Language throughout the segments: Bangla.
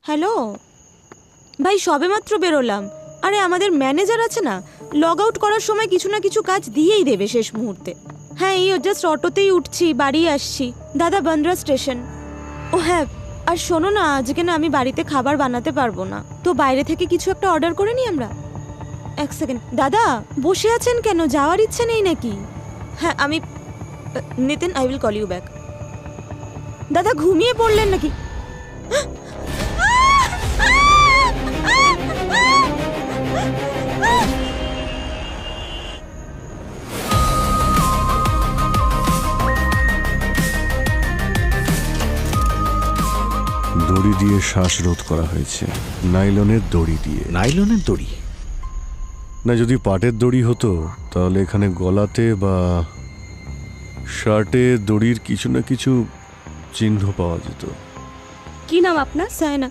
হ্যালো ভাই, সবেমাত্র বেরোলাম। আরে আমাদের ম্যানেজার আছে না, লগ আউট করার সময় কিছু না কিছু কাজ দিয়েই দেবে শেষ মুহূর্তে। হ্যাঁ, এই জাস্ট অটোতেই উঠছি, বাড়ি আসছি। দাদা, বান্দ্রা স্টেশন। ও হ্যাঁ, আর শোনো না, আজকে না আমি বাড়িতে খাবার বানাতে পারবো না, তো বাইরে থেকে কিছু একটা অর্ডার করে নিই আমরা। এক সেকেন্ড দাদা, বসে আছেন কেন? যাওয়ার ইচ্ছে নেই নাকি? হ্যাঁ আমি Nitin, I will call you back. দাদা ঘুমিয়ে পড়লেন নাকি? দড়ি দিয়ে শ্বাসরোধ করা হয়েছে, নাইলনের দড়ি দিয়ে। নাইলনের দড়ি? না, যদি পাটের দড়ি হতো তাহলে এখানে গলাতে বা শার্টে দড়ির কিছু না কিছু চিহ্ন পাওয়া যেত। কি নাম আপনার? সায়না।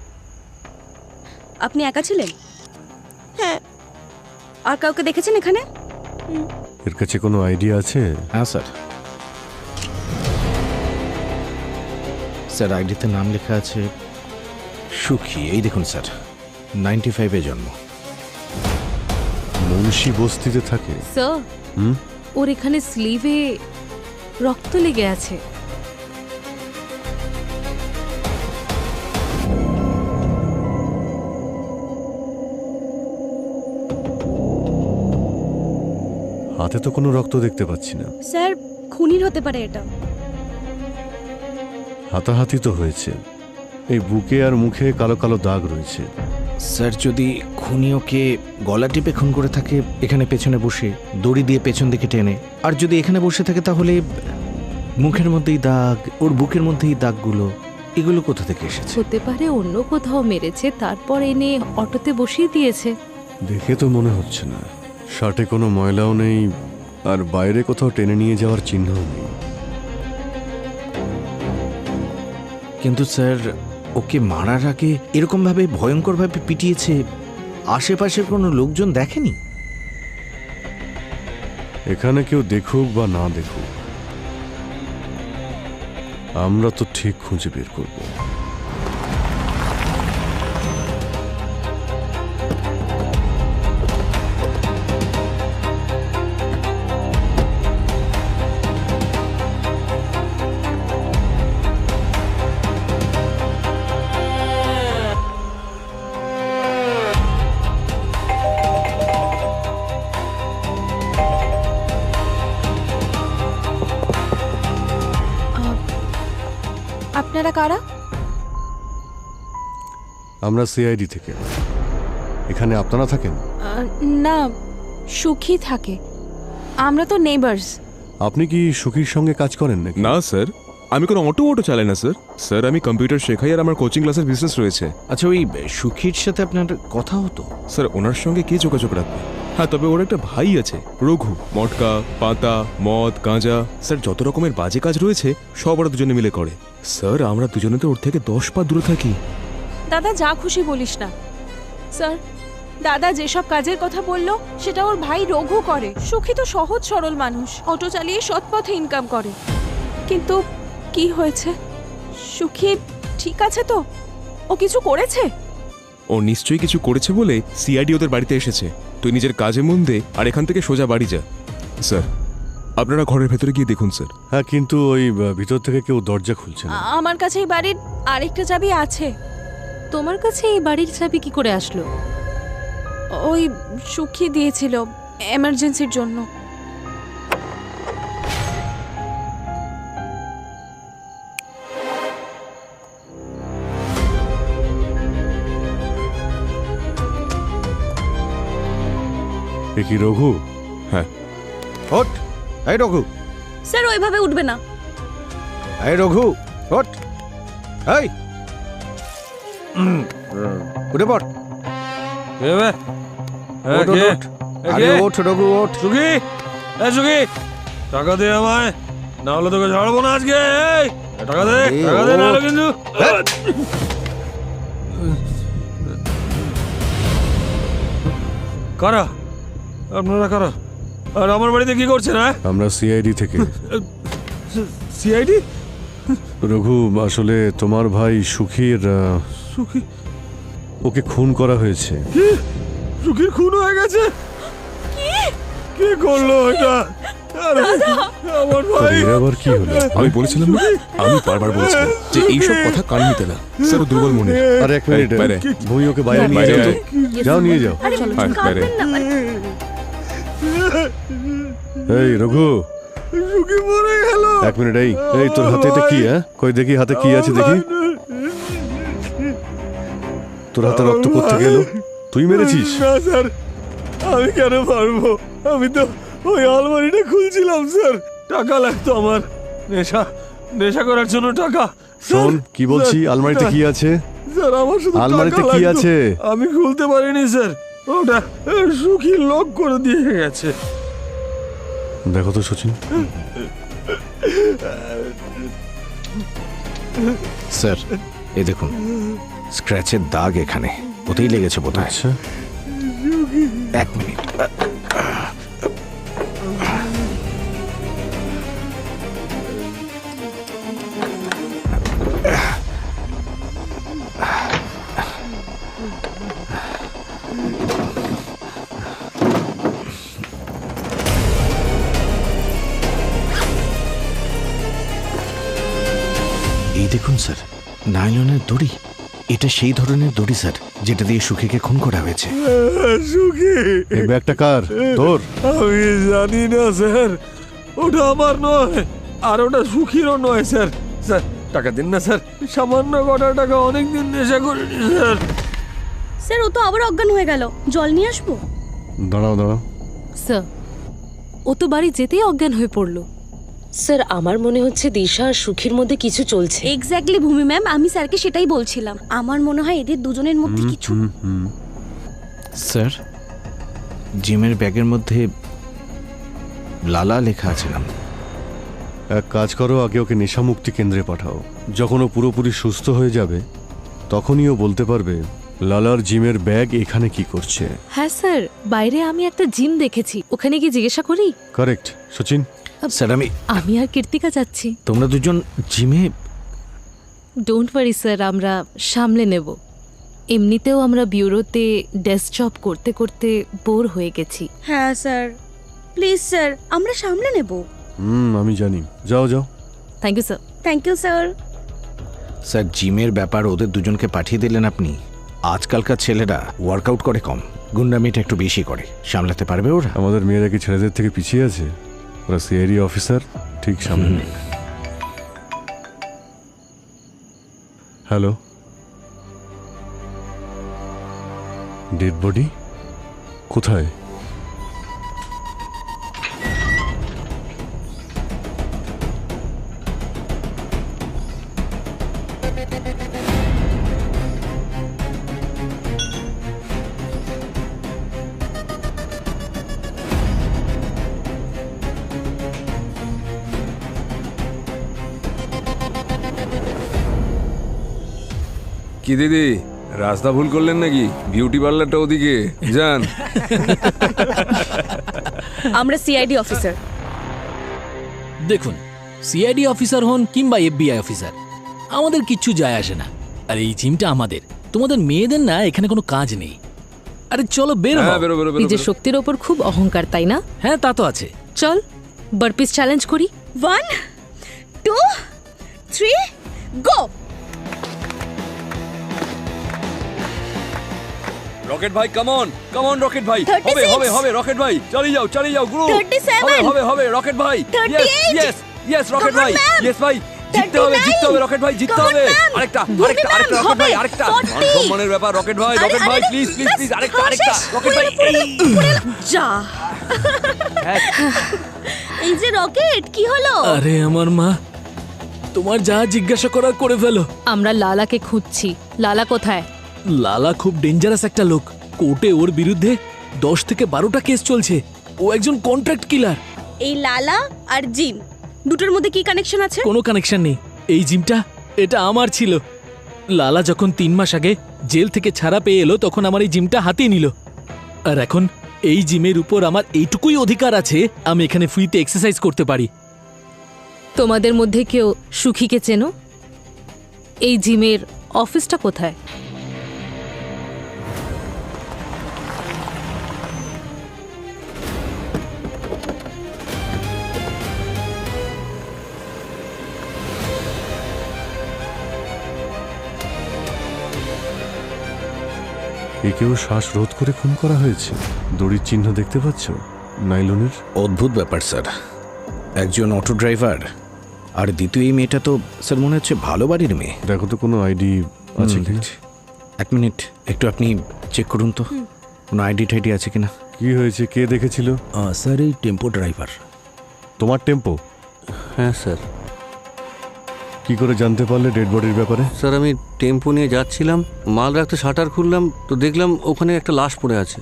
আপনি একা ছিলেন? হ্যাঁ। আর কাউকে দেখেছেন এখানে? এর কাছে কোনো আইডিয়া আছে? হ্যাঁ স্যার। স্যার আইডিতে নাম লেখা আছে সুখী। এই দেখুন স্যার, 95-এ জন্ম। মুন্সি বস্তিতে থাকে। স্যার, হুম? ওর এখানে স্লিভে রক্ত লেগে আছে। হাতে তো কোনো রক্ত দেখতে পাচ্ছি না। স্যার, খুনির হতে পারে এটা। হাতাহাতি তো হয়েছে। এই বুকে আর মুখে কালো কালো দাগ রয়েছে। স্যার, যদি খুনি ওকে গলা টিপে খুন করে থাকে এখানে পেছনে বসে, দড়ি দিয়ে পেছন দিকে টেনে, আর যদি এখানে বসে থাকে তাহলে মুখের মধ্যেই দাগ, ওর বুকের মধ্যেই দাগগুলো, এগুলো কোথা থেকে এসেছে? হতে পারে অন্য কোথাও মেরেছে, তারপর এনে অটোতে বসিয়ে দিয়েছে। দেখে তো মনে হচ্ছে না। শার্টে কোনো ময়লাও নেই, আর বাইরে কোথাও টেনে নিয়ে যাওয়ার চিহ্নও নেই। কিন্তু স্যার, ওকে মারার আগে এরকম ভাবে ভয়ঙ্কর ভাবে পিটিয়েছে, আশেপাশের কোনো লোকজন দেখেনি? এখানে কেউ দেখুক বা না দেখুক, আমরা তো ঠিক খুঁজে বের করব। আপনারা কারা? আমরা সিআইডি থেকে। এখানে আপনারা থাকেন? না, সুখী থাকে। আমরা তো নেইবার্স। আপনি কি সুখীর সঙ্গে কাজ করেন নাকি? না স্যার, আমি কোনো অটো চালাই না স্যার। স্যার, আমি কম্পিউটার শেখাই আর আমার কোচিং ক্লাসের বিজনেস রয়েছে। আচ্ছা, ওই সুখীর সাথে আপনার কথা হতো? স্যার, ওনার সঙ্গে কে যোগাযোগ রাখবে? হ্যাঁ, তবে ওর একটা ভাই আছে, রঘু। মটকা, পাতা, মদ, গাঁজা, স্যার যত রকমের বাজে কাজ রয়েছে সব ওরা দুজনে মিলে করে। স্যার, আমরা দুজনে তো ওর থেকে 10 পা দূরে থাকি। দাদা, যা খুশি বলিস না। স্যার, দাদা যেসব কাজের কথা বললো সেটা ওর ভাই রঘু করে। সুখী তো সহজ সরল মানুষ, অটো চালিয়ে সৎ পথে ইনকাম করে। কিন্তু কি হয়েছে? সুখী ঠিক আছে তো? ও কিছু করেছে? ও নিশ্চয়ই কিছু করেছে বলে সিআইডি ওদের বাড়িতে এসেছে। তুই নিজের কাজে মন দে আর এখান থেকে সোজা বাড়ি যা। স্যার, আপনারা ঘরের ভেতরে গিয়ে দেখুন স্যার। হ্যাঁ, কিন্তু ওই ভিতর থেকে কেউ দরজা খুলছে না। আমার কাছে এই বাড়ির আরেকটা চাবি আছে। তোমার কাছে এই বাড়ির চাবি কি করে আসলো? ওই সুখী দিয়েছিল এমার্জেন্সির জন্য। এ কি রঘু? হ্যাঁ। ওঠ, এই রঘু, স্যার, ওইভাবে উঠবে না। এই রঘু, ওঠ, এই উঠে পড়। ওঠ, ওঠ, ওঠ। আরে ওঠ রঘু, ওঠ। সুখী, এ সুখী, টাকা দে আমায়, না হলে তোকে ছাড়বো না আজকে। এই, টাকা দে, এই, টাকা দে, ওঠ। নাহলে কিন্তু। কারা আপনারা? কারা? আর আমার বাড়িতে কি করছেন? হ্যাঁ, আমরা সিআইডি থেকে। সিআইডি? রঘু, আসলে তোমার ভাই সুখীর সুখী? ওকে খুন করা হয়েছে। সুখীর খুন হয়ে গেছে? কে করলো এটা? আরে, আমার ভাই। এর আবার কি হলো? আমি বলেছিলাম না, আমি বারবার বলেছিলাম যে এইসব কথা কান নিতে না। স্যার ও দুর্বল মনে। আরে এক মিনিট, বাইরে। ভূমি ওকে বাইরে নিয়ে বাইরে যাও তো। আয়। যাও নিয়ে যাও। বাইরে। এই রঘু, সুখী মরে গেল। এক মিনিট। এই তোর হাতে এটা কি? হ্যাঁ, কই দেখি হাতে কি আছে দেখি। তোর হাতে রক্ত কোত্থেকে এলো? তুই মেরেছিস? না স্যার, আমি কেন পারবো? আমি তো ওই আলমারিটা খুলছিলাম স্যার। টাকা লাগতো আমার, নেশা করার জন্য টাকা। শোন কি বলছি, আলমারিতে কি আছে? স্যার আমার শুধু আলমারিতে টাকা কি লাগতো। আছে? আমি খুলতে পারিনি স্যার, ওটা সুখী লক করে দিয়ে গেছে। দেখো তো সচিন। স্যার এই দেখুন, স্ক্র্যাচের দাগ এখানে, ওতেই লেগেছে বোধহয়। আচ্ছা, 1 মিনিট। এই দেখুন স্যার, নাইলনের দড়ি। এটা সেই ধরনের দড়ি স্যার, যেটা দিয়ে সুখীকে খুন করা হয়েছে। সুখী, এই ব্যাগটা কার? তোর? আমি জানি না স্যার, ওটা আমার নয়, আর ওটা সুখীরও নয় স্যার। স্যার টাকা দিন না স্যার, সামান্য কটা টাকা, অনেকদিন নেশা করিনি স্যার। স্যার ও তো আবার অজ্ঞান হয়ে গেল, জল নিয়ে আসবো? দাঁড়াও দাঁড়াও। স্যার ও তো বাড়ি যেতেই অজ্ঞান হয়ে পড়লো। স্যার আমার মনে হচ্ছে দিশা আর সুখীর মধ্যে কিছু চলছে। এক্স্যাক্টলি ভূমি ম্যাম, আমি স্যারকে সেটাই বলছিলাম। আমার মনে হয় এদের দুজনের মধ্যে কিছু। স্যার জিমের ব্যাগের মধ্যে লালা লেখা আছে নাম। এক কাজ করো, আগে ওকে নেশামুক্তি কেন্দ্রে পাঠাও। যখন ও পুরোপুরি সুস্থ হয়ে যাবে তখনই ও বলতে পারবে লালার জিমের ব্যাগ এখানে কি করছে। হ্যাঁ স্যার, বাইরে আমি একটা জিম দেখেছি, ওখানে গিয়ে জিজ্ঞাসা করি। কারেক্ট সচিন। স্যার আমি আর কীর্তিকা যাচ্ছি। তোমরা দুজন জিমে। ডোন্ট ওয়ারি স্যার, আমরা সামলে নেব। এমনিতেও আমরা ব্যুরোতে ডেস্ক জব করতে করতে বোর হয়ে গেছি। হ্যাঁ স্যার, প্লিজ স্যার, আমরা সামলে নেব। আমি জানি। যাও যাও। Thank you sir. Thank you sir. Sir জিমের ব্যাপার ওদের দুজনকে পাঠিয়ে দিলেন আপনি। আজকালকার ছেলেরা ওয়ার্কআউট করে কম, গুন্ডামিটা একটু বেশি করে। সামলাতে পারবে ওরা? আমাদের মেয়েরা কি ছেলেদের থেকে পিছিয়ে আছে? ওরা সিআইডি অফিসার, ঠিক সামনে নেই। হ্যালো, ডেড বডি কোথায়? কি দিদি, রাস্তা ভুল করলেন নাকি? বিউটি পার্লারটা ওদিকে যান। আমরা সিআইডি অফিসার। দেখুন, সিআইডি অফিসার হন কিংবা এফবিআই অফিসার, আমাদের কিচ্ছু যায় আসে না। আর এই জিমটা আমাদের, তোমাদের মেয়েদের না এখানে কোনো কাজ নেই। আরে চলো বের হও। বেরো বেরো বেরো নিজের শক্তির ওপর খুব অহংকার, তাই না? হ্যাঁ তা তো আছে। চল বারপিস চ্যালেঞ্জ করি। 1 2 3 গো। রকেট ভাই, কাম অন রকেট ভাই। 36 হবে হবে হবে রকেট ভাই, চালিয়ে যাও গ্রুপ। 37 হবে হবে হবে রকেট ভাই। 38 ইয়েস রকেট ভাই, ইয়েস ভাই। জিততে হবে রকেট ভাই, জিততে হবে। আরেকটা রকেট ভাই, আরেকটা। মান সম্মানের ব্যাপার রকেট ভাই, প্লিজ আরেকটা রকেট ভাই। যা। এই যে রকেট, কি হলো? আরে আমার মা, তোমার যা জিজ্ঞাসা করার করে ফেলো। আমরা লালাকে খুঁজছি। লালা কোথায়? লালা খুব ডেঞ্জারাস একটা লোক। কোর্টে ওর বিরুদ্ধে 10 থেকে 12টা কেস চলছে। ও একজন কন্ট্রাক্ট কিলার। এই লালা আর জিম দুটোর মধ্যে কি কানেকশন আছে? কোনো কানেকশন নেই। এই জিমটা এটা আমার ছিল। লালা যখন 3 মাস আগে জেল থেকে ছাড়া পেয়ে এলো তখন আমার এই জিমটা হাতিয়ে নিল। আর এখন এই জিমের উপর আমার এইটুকুই অধিকার আছে, আমি এখানে ফ্রিতে এক্সারসাইজ করতে পারি। তোমাদের মধ্যে কেউ সুখীকে চেনো? এই জিমের অফিসটা কোথায়? একেও শ্বাসরোধ করে খুন করা হয়েছে। দড়ির চিহ্ন দেখতে পাচ্ছ নাইলনের? অদ্ভুত ব্যাপার স্যার, একজন অটো ড্রাইভার আর দ্বিতীয় এই মেয়েটা তো স্যার মনে হচ্ছে ভালো বাড়ির মেয়ে। দেখো তো কোনো আইডি আছে কিনা। এক মিনিট, একটু আপনি চেক করুন তো কোনো আইডি টাইডি আছে কিনা। কি হয়েছে, কে দেখেছিল? স্যার এই টেম্পো ড্রাইভার। তোমার টেম্পো? হ্যাঁ স্যার। কি করে জানতে পারলে ডেড বডির ব্যাপারে? স্যার আমি টেম্পো নিয়ে যাচ্ছিলাম, মাল রাখতে শাটার খুললাম তো দেখলাম ওখানে একটা লাশ পড়ে আছে।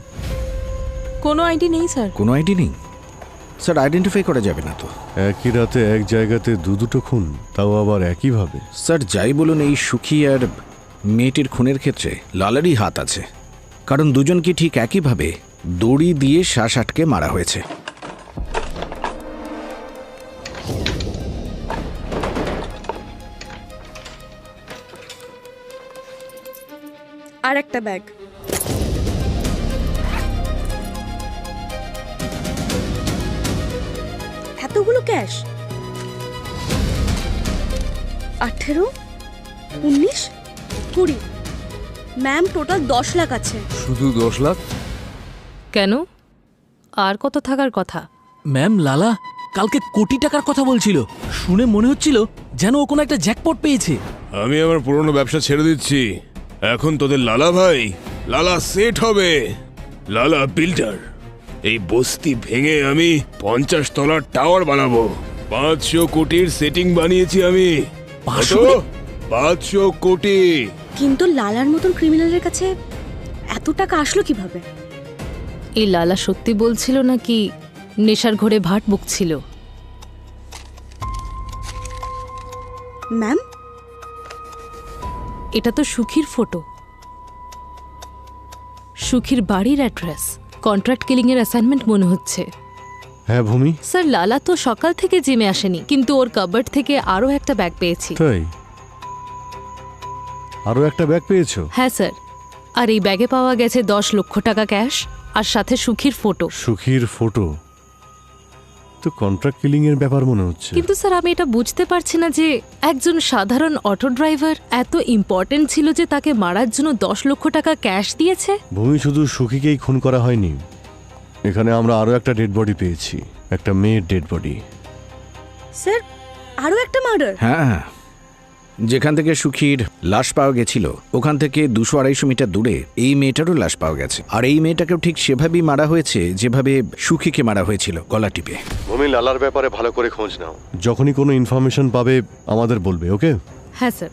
কোনো আইডি নেই স্যার। কোনো আইডি নেই স্যার, আইডেন্টিফাই করা যাবে না তো। একই রাতে এক জায়গাতে দুটো খুন, তাও আবার একইভাবে। স্যার যাই বলুন, এই সুখী আর মেয়েটির খুনের ক্ষেত্রে লালারই হাত আছে, কারণ দুজনকে ঠিক একইভাবে দড়ি দিয়ে শ্বাস আটকে মারা হয়েছে। আর একটা ব্যাগ। এতগুলো ক্যাশ? 18, 19, 20। ম্যাম টোটাল 10 লাখ আছে। শুধু 10 লাখ? কেন, আর কত থাকার কথা? ম্যাম, লালা কালকে কোটি টাকার কথা বলছিল, শুনে মনে হচ্ছিল যেন ও কোনো একটা জ্যাকপট পেয়েছে। আমি আমার পুরনো ব্যবসা ছেড়ে দিচ্ছি, এখন তোদের লালা ভাই লালা সেট হবে, লালা বিল্ডার। এই বস্তি ভেঙে আমি 50 তলার টাওয়ার বানাবো। 500 কোটির সেটিং বানিয়েছি আমি। 500 কোটি। কিন্তু লালার মতন ক্রিমিনালের কাছে এত টাকা আসলো কিভাবে? এই লালা সত্যি বলছিল নাকি নেশার ঘোরে ভাট বকছিল? ম্যাম, এটা তো সুখীর ফটো, সুখীর বাড়ির অ্যাড্রেস, কন্ট্রাক্ট কিলিং এর অ্যাসাইনমেন্ট মনে হচ্ছে। হ্যাঁ ভূমি। স্যার লালা তো সকাল থেকে জিমে আসেনি, কিন্তু ওর কাবার্ড থেকে আরও একটা ব্যাগ পেয়েছি। তাই? আরো একটা ব্যাগ পেয়েছো? হ্যাঁ স্যার, আর এই ব্যাগে পাওয়া গেছে 10 লক্ষ টাকা ক্যাশ আর সাথে সুখীর ফটো। সুখীর ফটো তো কন্ট্রাক্ট কিলিং এর ব্যাপার মনে হচ্ছে। কিন্তু স্যার আমি এটা বুঝতে পারছি না যে একজন সাধারণ অটো ড্রাইভার এত ইম্পর্টেন্ট ছিল যে তাকে মারার জন্য 10 লক্ষ টাকা ক্যাশ দিয়েছে। ভূমি, শুধু সুখীকেই খুন করা হয়নি, এখানে আমরা আরো একটা ডেড বডি পেয়েছি, একটা মেয়ের ডেড বডি। স্যার আরো একটা মার্ডার? হ্যাঁ, যেখান থেকে সুখীর লাশ পাওয়া গেছিল ওখান থেকে 200-250 মিটার দূরে এই মেয়েটারও লাশ পাওয়া গেছে, আর এই মেয়েটাকেও ঠিক সেভাবেই মারা হয়েছে যেভাবে সুখীকে মারা হয়েছিল, গলা টিপে। ভূমি, লালার ব্যাপারে ভালো করে খোঁজ নাও, যখনই কোনো ইনফরমেশন পাবে আমাদের বলবে, ওকে? হ্যাঁ স্যার।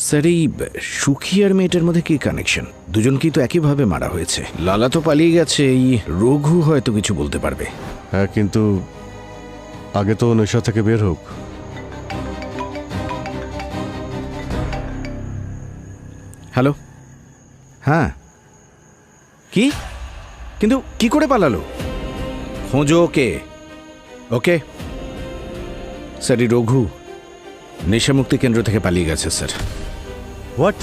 স্যার এই সুখী আর মেয়েটার মধ্যে কি কানেকশন? দুজনকেই তো একইভাবে মারা হয়েছে। লালা তো পালিয়ে গেছে, এই রঘু হয়তো কিছু বলতে পারবে। হ্যাঁ, কিন্তু আগে তো নেশা থেকে বের হোক। হ্যালো, হ্যাঁ, কি? কিন্তু কি করে পালালো? খোঁজো ওকে। ওকে স্যার, এই রঘু নেশামুক্তি কেন্দ্র থেকে পালিয়ে গেছে স্যার। হোয়াট?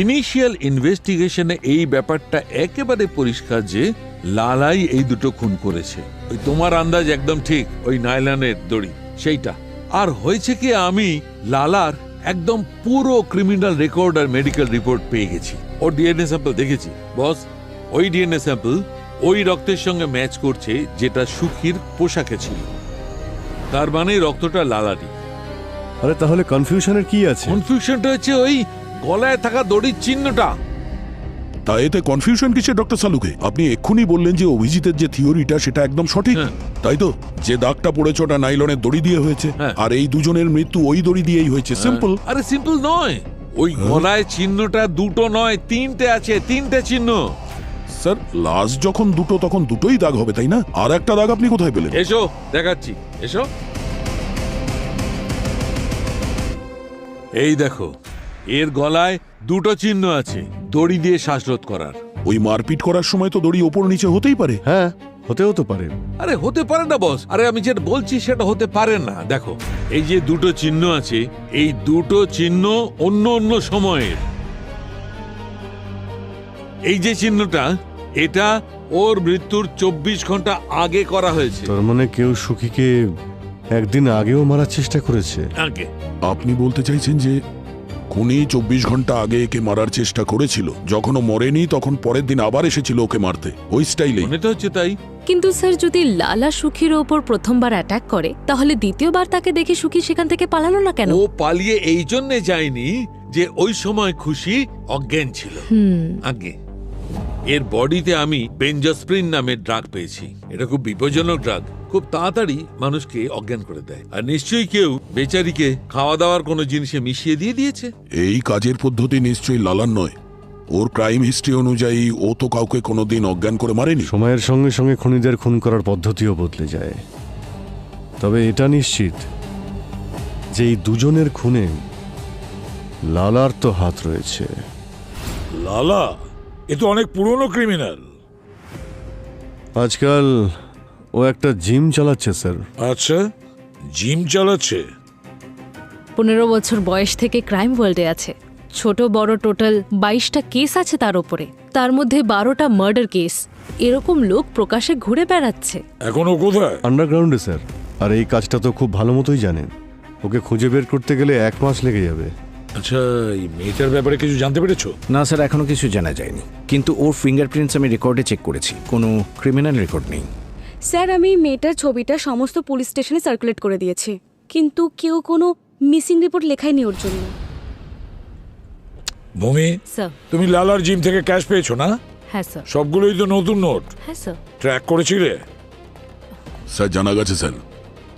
ইনিশিয়াল ইনভেস্টিগেশনে এই ব্যাপারটা একেবারে পরিষ্কার যে লালাই এই দুটো খুন করেছে। ওই তোমার আন্দাজ একদম ঠিক, ওই নাইলনের দড়ি সেইটা। আর হয়েছে কি, আমি লালার একদম পুরো ক্রিমিনাল রেকর্ড আর মেডিকেল রিপোর্ট পেয়ে গেছি। ওর ডিএনএ স্যাম্পল দেখেছি বস, ওই ডিএনএ স্যাম্পল ওই রক্তের সঙ্গে ম্যাচ করছে যেটা সুখীর পোশাকে ছিল, তার মানে রক্তটা লালারই। আরে তাহলে কনফিউশনের কি আছে? কনফিউশনটা হচ্ছে ওই গলায় থাকা দড়ির চিহ্নটা। তা এতে কনফিউশন কিসে ডক্টর সালুকে? আপনি এক্ষুনি বললেন যে অভিজিতের যে থিওরিটা সেটা একদম সঠিক, তাই তো? যে দাগটা পড়েছে ওটা নাইলনের দড়ি দিয়ে হয়েছে, আর এই দুজনের মৃত্যু ওই দড়ি দিয়েই হয়েছে। সিম্পল। আরে সিম্পল নয়, ওই গলায় চিহ্নটা দুটো নয়, 3টে আছে, 3টে চিহ্ন। স্যার লাশ যখন দুটো তখন দুটোই দাগ হবে, তাই না? আর একটা দাগ আপনি কোথায় পেলেন? এসো দেখাচ্ছি, এসো। এই দেখো, এর গলায় দুটো চিহ্ন আছে, দড়ি দিয়ে শ্বাসরোধ করার। ওই মারপিট করার সময় তো দড়ি ওপর নিচে হতেই পারে। হ্যাঁ, হতেও তো পারে। আরে হতে পারে না বস, আরে আমি যেটা বলছি সেটা হতে পারে না। দেখো, এই যে দুটো চিহ্ন আছে, এই দুটো চিহ্ন অন্য অন্য সময়ের। এই যে চিহ্নটা, এটা ওর মৃত্যুর 24 ঘন্টা আগে করা হয়েছে। তার মানে কেউ সুখীকে একদিন আগেও মারার চেষ্টা করেছে। আগে। আপনি বলতে চাইছেন যে খুনি 24 ঘন্টা আগে একে মারার চেষ্টা করেছিল। যখন ও মরেনি তখন পরের দিন আবার এসেছিল ওকে মারতে, ওই স্টাইলে। মনে তো হচ্ছে তাই। কিন্তু স্যার যদি লালা সুখীর ওপর প্রথমবার অ্যাটাক করে তাহলে দ্বিতীয়বার তাকে দেখে সুখী সেখান থেকে পালানো না কেন? ও পালিয়ে এই জন্যে যায়নি যে ওই সময় খুশি অজ্ঞান ছিল। আগে এর বডিতে আমি বেনজস্প্রিন নামের ড্রাগ পেয়েছি। এটা খুব বিপজ্জনক ড্রাগ, খুব তাড়াতাড়ি মানুষকে অজ্ঞান করে দেয়। আর নিশ্চয়ই কেউ বেচারিকে খাওয়া দাওয়ার কোনো জিনিসে মিশিয়ে দিয়েছে। এই কাজের পদ্ধতি নিশ্চয়ই লালার নয়। ওর ক্রাইম হিস্ট্রি অনুযায়ী ও তো কাউকে কোনোদিন অজ্ঞান করে মারেনি। সময়ের সঙ্গে সঙ্গে খুনিদের খুন করার পদ্ধতিও বদলে যায়। তবে এটা নিশ্চিত যে এই দুজনের খুনে লালার তো হাত রয়েছে। লালা এ তো অনেক পুরনো ক্রিমিনাল। আজকাল ও একটা জিম চালাচ্ছে স্যার। আচ্ছা, জিম চালাচ্ছে? 15 বছর বয়স থেকে ক্রাইম ওয়ার্ল্ডে আছে। ছোট বড় টোটাল 22টা কেস আছে তার উপরে, তার মধ্যে 12টা মার্ডার কেস। এরকম লোক প্রকাশে ঘুরে বেড়াচ্ছে। এখনো কোথায়? আন্ডারগ্রাউন্ডে স্যার। আর এই কাজটা তো খুব ভালো মতোই জানেন। ওকে খুঁজে বের করতে গেলে 1 মাস লেগে যাবে। আচ্ছা, এই মেয়েটার ব্যাপারে কিছু জানতে পেরেছো? না স্যার, এখনো কিছু জানা যায়নি, কিন্তু ওর ফিঙ্গারপ্রিন্টস আমি রেকর্ডে চেক করেছি, কোনো ক্রিমিনাল রেকর্ড নেই। স্যার, আমি মেয়েটার ছবিটা সমস্ত পুলিশ স্টেশনে সার্কুলেট করে দিয়েছি, কিন্তু কেউ কোনো মিসিং রিপোর্ট লেখায়নি ওর জন্য। ভূমি, তুমি লালার জিম থেকে ক্যাশ পেয়েছো না? হ্যাঁ স্যার। সবগুলোই তো নতুন নোট। হ্যাঁ স্যার। ট্র্যাক করেছিলে? স্যার জানা গেছে স্যার,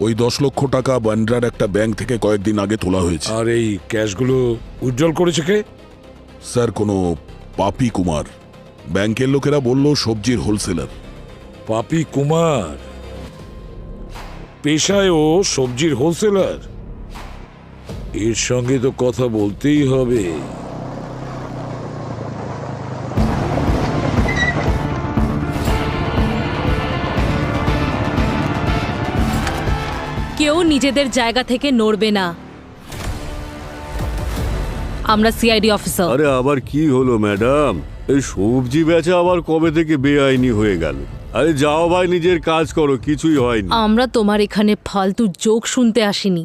ওই 10 লক্ষ টাকা বান্দ্রার একটা ব্যাংক থেকে কয়েকদিন আগে তোলা হয়েছে। আর এই ক্যাশগুলো উইথড্রল করেছে কে? স্যার কোনো পাপি কুমার। ব্যাংকের লোকেরা বলল সবজির হোলসেলার। পাপি কুমার পেশায় ও সবজির হোলসেলার? এর সঙ্গে তো কথা বলতেই হবে। কেউ নিজেদের জায়গা থেকে নড়বে না। আমরা সিআইডি অফিসার। আরে আবার কি হলো ম্যাডাম? এই সবজি বেচা আবার কবে থেকে বেআইনি হয়ে গেল? আরে যাও ভাই, নিজের কাজ করো, কিছুই হয়নি। আমরা তোমার এখানে ফালতু জোক শুনতে আসিনি।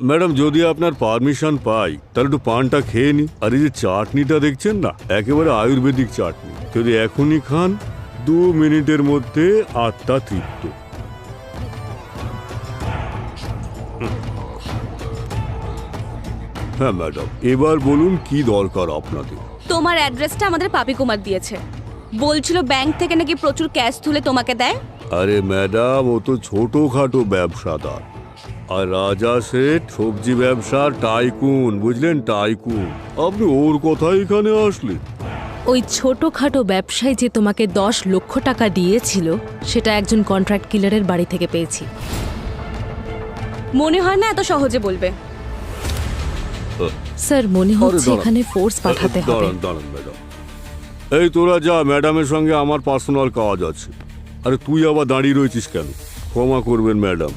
ম্যাডাম, যদি আপনার পারমিশন পাই তাহলে একটু পানটা খেয়ে নি। আর এই যে চাটনিটা দেখছেন না, একেবারে আয়ুর্বেদিক চাটনি। যদি এখনই খান 2 মিনিটের মধ্যে আত্মা তৃপ্ত। হ্যাঁ ম্যাডাম, এবার বলুন কি দরকার আপনাদের? তোমার অ্যাড্রেসটা আমাদের পাপি কুমার দিয়েছে, বলছিল ব্যাংক থেকে নাকি প্রচুর ক্যাশ তুলে তোমাকে দেয়। আরে ম্যাডাম, ও তো ছোটখাটো ব্যবসাদার। আর রাজা শেঠ সবজি ব্যবসার টাইকুন, বুঝলেন, টাইকুন। আপনি ওর কথাই এখানে আসলেন? ওই ছোটখাটো ব্যবসায়ী যে তোমাকে 10 লক্ষ টাকা দিয়েছিল সেটা একজন কন্ট্রাক্ট কিলারের বাড়ি থেকে পেয়েছি। মনে হয় না এত সহজে বলবে। স্যার, মনে হচ্ছে এখানে ফোর্স পাঠাতে হবে। দাঁড়ান ম্যাডাম। এই তোরা যা, ম্যাডামের সঙ্গে আমার পার্সোনাল কাজ আছে। আরে তুই আবার দাঁড়িয়ে রয়েছিস কেন? ক্ষমা করবেন ম্যাডাম,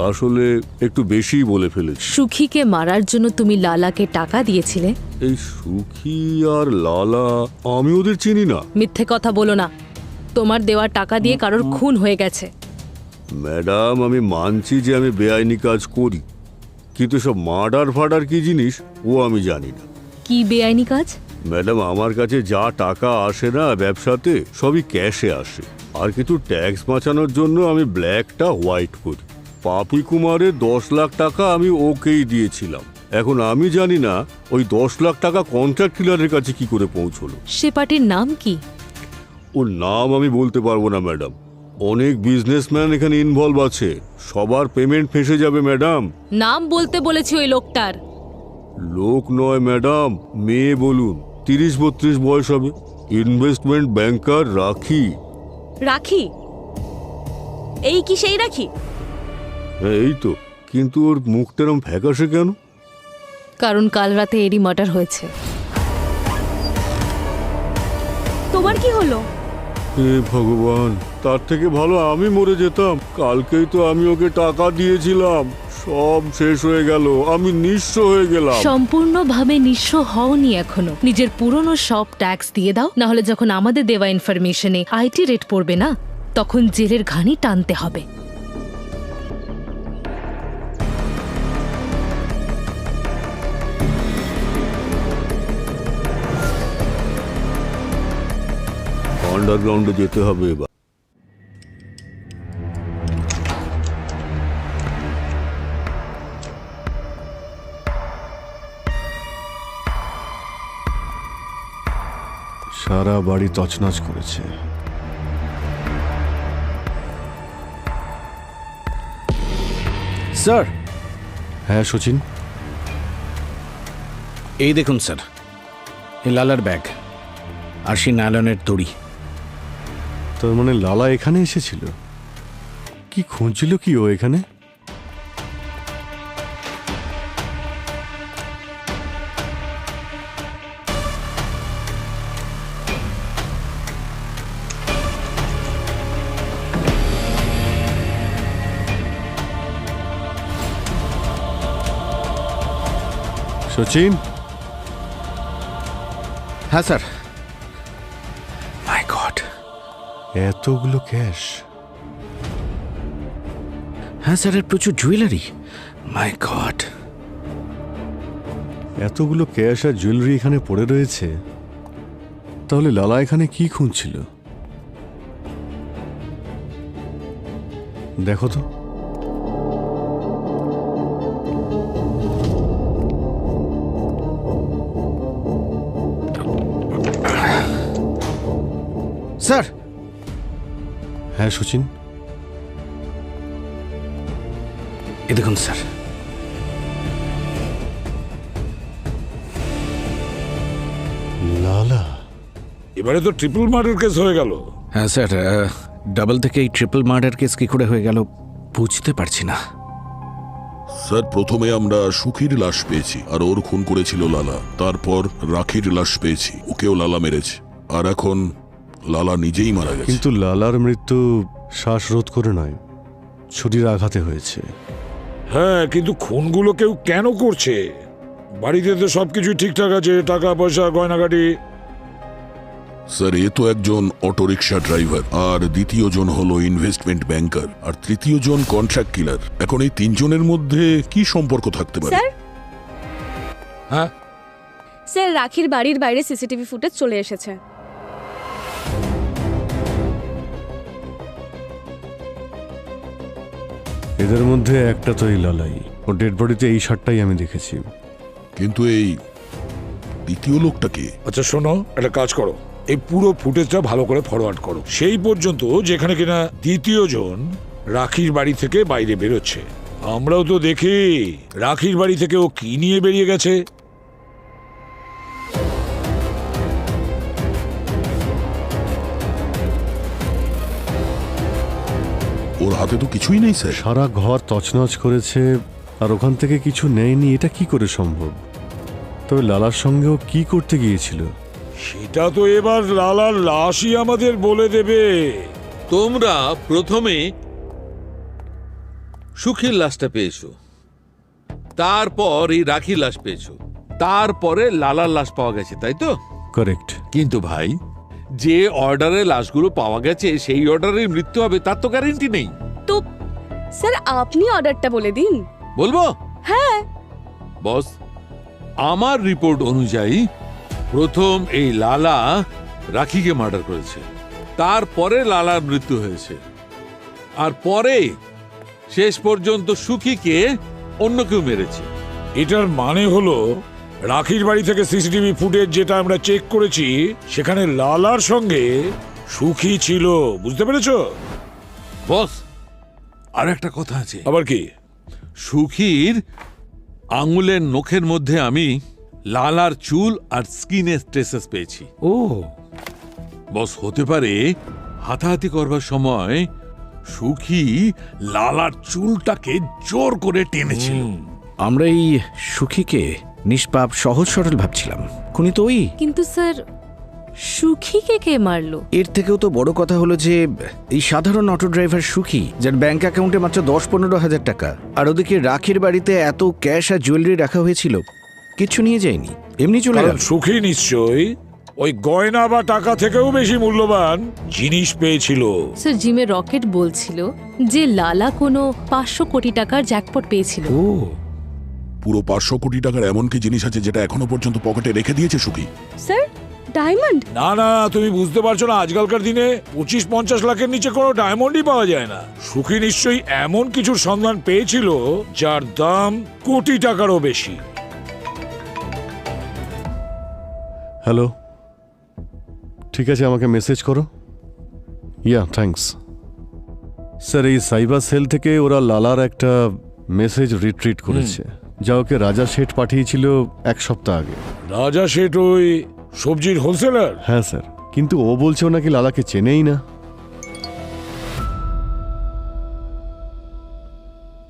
আসলে একটু বেশিই বলে ফেলেছি। সুখীকে মারার জন্য তুমি লালাকে টাকা দিয়েছিলে? এই সুখী আর লালা, আমি ওদের চিনি না। মিথ্যে কথা বলো না। তোমার দেওয়া টাকা দিয়ে কারোর খুন হয়ে গেছে। ম্যাডাম, আমি মানছি যে আমি বেআইনি কাজ করি, কিন্তু সব মার্ডার ফাডার কি জিনিস ও আমি জানি না। কি বেআইনি কাজ? ম্যাডাম, আমার কাছে যা টাকা আসে না ব্যবসাতে, সবই ক্যাশে আসে। আর কিছু ট্যাক্স বাঁচানোর জন্য আমি ব্ল্যাকটা হোয়াইট করি। পাপি কুমারের 10 লাখ টাকা আমি ওকেই দিয়েছিলাম। এখন আমি জানি না ওই 10 লাখ টাকা কন্ট্রাক্ট কিলারের কাছে কি করে পৌঁছলো। সে পার্টির নাম কি? ওর নাম আমি বলতে পারবো না ম্যাডাম। অনেক বিজনেসম্যান এখানে ইনভলভ আছে, সবার পেমেন্ট ফেঁসে যাবে ম্যাডাম। নাম বলতে বলেছি ওই লোকটার। লোক নয় ম্যাডাম, মেয়ে বলুন। 30-32 বয়স হবে। ইনভেস্টমেন্ট ব্যাংকার রাখি। রাখি? এই কি সেই রাখি? হ্যাঁ এই তো, কিন্তু ওর মুখটা এরম ফ্যাকাশে কেন? কারণ কাল রাতে এরই মার্ডার হয়েছে। তোমার কি হলো? হে ভগবান, তার থেকে ভালো আমি মরে যেতাম। কালকেই তো আমি ওকে টাকা দিয়েছিলাম, সব শেষ হয়ে গেল। আমি নিঃস্ব হয়ে গেলাম। সম্পূর্ণভাবে নিঃস্ব হওনি এখনো। নিজের পুরনো সব ট্যাক্স দিয়ে দাও, না হলে যখন আমাদের দেওয়া ইনফরমেশনে আইটি রেট পড়বে না, তখন জেলের ঘানি টানতে হবে। আন্ডারগ্রাউন্ডে যেতে হবে এবার। সারা বাড়ি তছনছ করেছে। স্যার। হ্যাঁ সচিন, এই দেখুন স্যার, এই লালার ব্যাগ আর সেই নায়লনের দড়ি। তার মানে লালা এখানে এসেছিল? কি খুঁজছিল কি ও এখানে? সচিন। হ্যাঁ স্যার। মাই গড, এতগুলো ক্যাশ। হ্যাঁ স্যার, এর প্রচুর জুয়েলারি। মাই গড, এতগুলো ক্যাশ আর জুয়েলারি এখানে পড়ে রয়েছে, তাহলে লালা এখানে কি খুঁজছিল? দেখো তো। স্যার। হ্যাঁ সচিন। এ দেখুন স্যার। লালা। এবারে তো ট্রিপল মার্ডার কেস হয়ে গেল। হ্যাঁ স্যার, ডাবল থেকে এই ট্রিপল মার্ডার কেস কি করে হয়ে গেল বুঝতে পারছি না। স্যার, প্রথমে আমরা সুখীর লাশ পেয়েছি, আর ওর খুন করেছিল লালা। তারপর রাখির লাশ পেয়েছি, ওকেও লালা মেরেছে। আর এখন লালা নিজেই মারা গেছে। কিন্তু লালার মৃত্যু শ্বাসরোধ করে নয়, ছুরির আঘাতে হয়েছে। হ্যাঁ, কিন্তু খুনগুলো কেউ কেন করছে? বাড়িতে তো সবকিছু ঠিকঠাক আছে, টাকা পয়সা গয়নাগাটি। স্যার, এ তো একজন অটোরিকশা ড্রাইভার, আর দ্বিতীয় জন হলো ইনভেস্টমেন্ট ব্যাংকার, আর তৃতীয় জন কন্ট্রাক্ট কিলার। এখন এই তিনজনের মধ্যে কি সম্পর্ক থাকতে পারে? স্যার। হ্যাঁ স্যার, রাখির বাড়ির বাইরে সিসিটিভি ফুটেজ চলে এসেছে। এদের মধ্যে একটা তো এই লালাই। ও ডেড বডিতে এই শার্টটাই আমি দেখেছি। কিন্তু এই দ্বিতীয় লোকটা কে? আচ্ছা শোনো, একটা কাজ করো, এই পুরো ফুটেজটা ভালো করে ফরওয়ার্ড করো সেই পর্যন্ত যেখানে কিনা দ্বিতীয় জন রাখির বাড়ি থেকে বাইরে বেরোচ্ছে। আমরাও তো দেখি রাখির বাড়ি থেকে ও কি নিয়ে বেরিয়ে গেছে। ওর হাতে তো কিছুই নেই স্যার। সারা ঘর তছনছ করেছে আর ওখান থেকে কিছু নেয়নি, এটা কি করে সম্ভব? তবে লালার সঙ্গেও কি করতে গিয়েছিল সেটা তো এবার লালার লাশই আমাদের বলে দেবে। তোমরা প্রথমে সুখীর লাশটা পেয়েছো, তারপর এই রাখির লাশ পেয়েছো, তারপরে লালার লাশ পাওয়া গেছে, তাই তো? কারেক্ট। কিন্তু ভাই, যে অর্ডারে লাশগুলো পাওয়া গেছে সেই অর্ডারে মৃত্যু হবে তার তো গ্যারান্টি নেই। তো স্যার, আপনি অর্ডারটা বলে দিন। বলবো? হ্যাঁ বস, আমার রিপোর্ট অনুযায়ী প্রথম এই লালা রাখিকে মার্ডার করেছে, তারপরে লালার মৃত্যু হয়েছে, আর পরে শেষ পর্যন্ত সুখীকে অন্য কেউ মেরেছে। এটার মানে হলো রাখির বাড়ি থেকে সিসিটিভি ফুটেজ যেটা আমরা চেক করেছি সেখানে লালার সঙ্গে সুখী ছিল, বুঝতে পেরেছো? বস, আর একটা কথা আছে। আবার কি? সুখীর আঙুলের নখের মধ্যে আমি লালার চুল আর স্কিনের ট্রেসেস পেয়েছি। ও বস, হতে পারে হাতাহাতি করবার সময় সুখী লালার চুলটাকে জোর করে টেনেছিল। আমরা এই সুখীকে নিষ্পাপ সহজ সরল ভাবছিলাম, খুনি তো ওই। কিন্তু স্যার, সুখীকে কে মারলো? এর থেকেও তো বড় কথা হলো যে এই সাধারণ অটো ড্রাইভার সুখী, যার ব্যাংক অ্যাকাউন্টে মাত্র 10-15 হাজার টাকা, আর ওদিকে রাখির বাড়িতে এত ক্যাশ আর জুয়েলারি রাখা হয়েছিল, কিছু নিয়ে যায়নি, এমনি চলে গেল। সুখী নিশ্চয়ই ওই গয়না বা টাকা থেকেও বেশি মূল্যবান জিনিস পেয়েছিল। স্যার, জিমে রকেট বলছিল যে লালা কোনো 500 কোটি টাকার জ্যাকপট পেয়েছিল। ও, পুরো 500 কোটি টাকার এমন কি জিনিস আছে যেটা এখনো পর্যন্ত পকেটে রেখে দিয়েছে সুখী? Sir, diamond? না না, তুমি বুঝতে পারছো না, আজকালকার দিনে 25-50 লাখের নিচে কোনো ডায়মন্ডই পাওয়া যায় না। সুখী নিশ্চয়ই এমন কিছুর সন্ধান পেয়েছিল যার দাম কোটি টাকারও বেশি। হ্যালো, ঠিক আছে, আমাকে মেসেজ করো। ইয়া, থ্যাঙ্কস স্যার। এই সাইবার সেল থেকে ওরা লালার একটা মেসেজ রিট্রিট করেছে, যা ওকে রাজা শেঠ পাঠিয়েছিল 1 সপ্তাহ আগে। রাজা শেঠ ওই সবজির হোলসেলার? হ্যাঁ স্যার, কিন্তু ও বলছে ও নাকি লালাকে চেনেই না।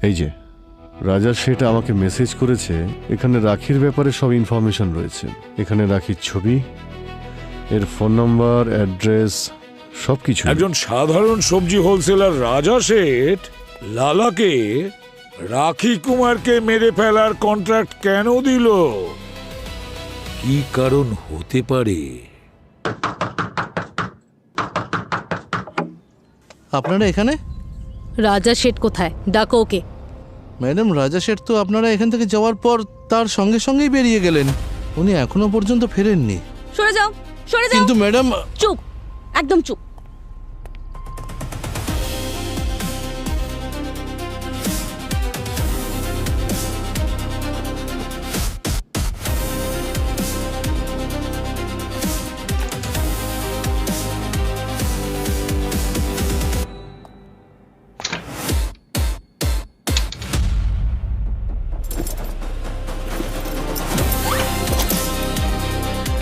এই যে রাজা শেঠ আমাকে মেসেজ করেছে, এখানে রাখির ব্যাপারে সব ইনফরমেশন রয়েছে। এখানে রাখির ছবি, এর ফোন নাম্বার, অ্যাড্রেস, সবকিছু। একজন সাধারণ সবজি হোলসেলার রাজা শেঠ লালাকে রাখি কুমারকে মেরে ফেলার কন্ট্রাক্ট কেন দিল? কি কারণ হতে পারে? আপনারা এখানে? রাজা শেঠ কোথায়? ডাকো ওকে। ম্যাডাম, রাজা শেঠ তো আপনারা এখান থেকে যাওয়ার পর তার সঙ্গে সঙ্গেই বেরিয়ে গেলেন। উনি এখনো পর্যন্ত ফেরেননি। সরে যাও, সরে যাও। কিন্তু ম্যাডাম, চুপ, একদম চুপ।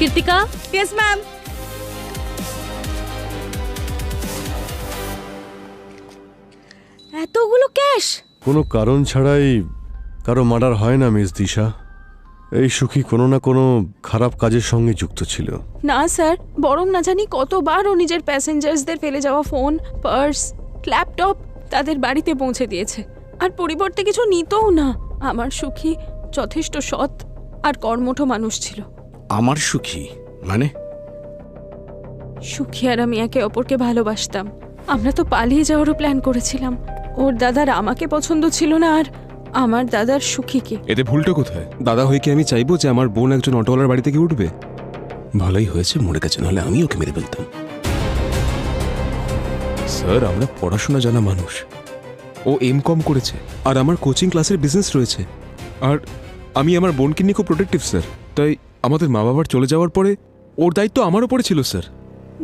কৃতিকা? Yes ma'am. এতগুলো ক্যাশ? কোনো কারণ ছাড়াই কারো মার্ডার হয় না মিস দিশা। এই সুখী কোনো না কোনো খারাপ কাজের সঙ্গে যুক্ত ছিল। না স্যার, বরং না জানি কতবার ও নিজের প্যাসেঞ্জার্সদের ফেলে যাওয়া ফোন, পার্স, ল্যাপটপ তাদের বাড়িতে পৌঁছে দিয়েছে, আর পরিবর্তে কিছু নিতও না। আমার সুখী যথেষ্ট সৎ আর কর্মঠ মানুষ ছিল। আমার সুখী মানে? সুখী আর আমি একে অপরকে ভালোবাসতাম। আমরা তো পালিয়ে যাওয়ারও প্ল্যান করেছিলাম। ওর দাদার আমাকে পছন্দ ছিল না, আর আমার দাদার সুখীকে। এতে ভুলটা কোথায়? দাদা হয়ে কি আমি চাইবো যে আমার বোন একজন অটোওয়ালার বাড়ি থেকে উঠবে? ভালোই হয়েছে মরে গেছে, নাহলে আমি ওকে মেরে ফেলতাম। স্যার, আমরা পড়াশোনা জানা মানুষ। ও এম.কম করেছে, আর আমার কোচিং ক্লাসের বিজনেস রয়েছে, আর আমি আমার বোনকে নিয়ে খুব প্রোটেক্টিভ স্যার। তাই আমাদের মা বাবার চলে যাওয়ার পরে ওর দায়িত্ব আমার উপরে ছিল স্যার।